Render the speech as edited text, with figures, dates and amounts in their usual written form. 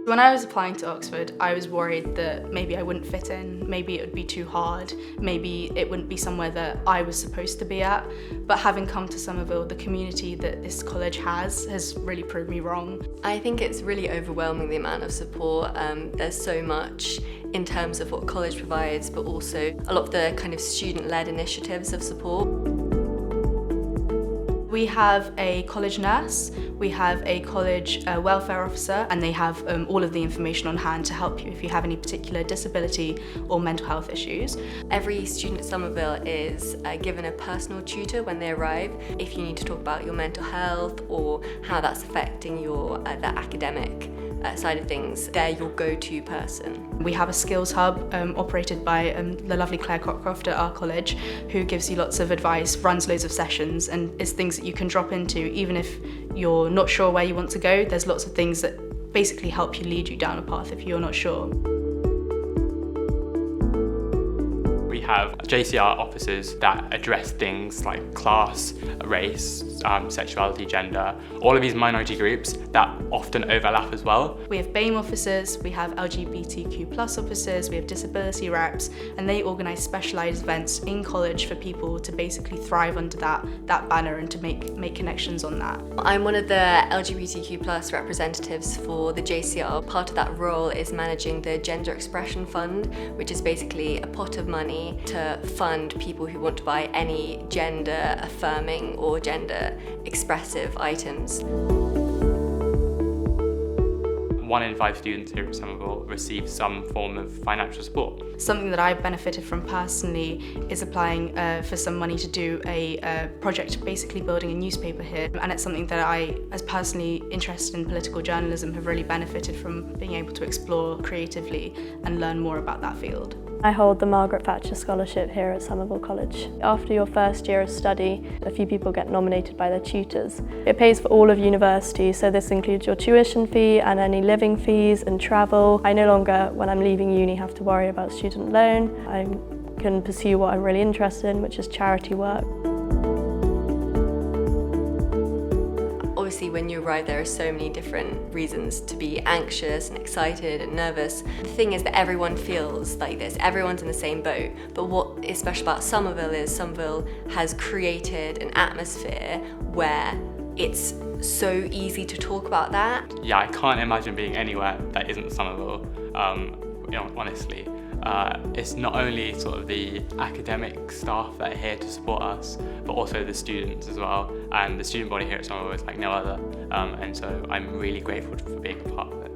When I was applying to Oxford, I was worried that maybe I wouldn't fit in, maybe it would be too hard, maybe it wouldn't be somewhere that I was supposed to be at. But having come to Somerville, the community that this college has really proved me wrong. I think it's really overwhelming, the amount of support. There's so much in terms of what college provides, but also a lot of the kind of student-led initiatives of support. We have a college nurse, we have a college welfare officer, and they have all of the information on hand to help you if you have any particular disability or mental health issues. Every student at Somerville is given a personal tutor when they arrive. If you need to talk about your mental health or how that's affecting your the academic side of things, they're your go-to person. We have a skills hub operated by the lovely Claire Cockcroft at our college, who gives you lots of advice, runs loads of sessions, and is things that you can drop into even if you're not sure where you want to go. There's lots of things that basically help you lead you down a path if you're not sure. We have JCR officers that address things like class, race, sexuality, gender, all of these minority groups that often overlap as well. We have BAME officers, we have LGBTQ+ officers, we have disability reps, and they organise specialised events in college for people to basically thrive under that banner and to make connections on that. I'm one of the LGBTQ+ representatives for the JCR. Part of that role is managing the Gender Expression Fund, which is basically a pot of money to fund people who want to buy any gender affirming or gender expressive items. 1 in 5 students here at Somerville receive some form of financial support. Something that I've benefited from personally is applying for some money to do a project basically building a newspaper here, and it's something that I, as personally interested in political journalism, have really benefited from being able to explore creatively and learn more about that field. I hold the Margaret Thatcher Scholarship here at Somerville College. After your first year of study, a few people get nominated by their tutors. It pays for all of university, so this includes your tuition fee and any living fees and travel. I no longer, when I'm leaving uni, have to worry about student loan. I can pursue what I'm really interested in, which is charity work. Obviously, when you arrive, there are so many different reasons to be anxious and excited and nervous. The thing is that everyone feels like this, everyone's in the same boat. But what is special about Somerville is Somerville has created an atmosphere where it's so easy to talk about that. Yeah, I can't imagine being anywhere that isn't Somerville, honestly. It's not only sort of the academic staff that are here to support us, but also the students as well. And the student body here at Somerville is like no other. And so I'm really grateful for being a part of it.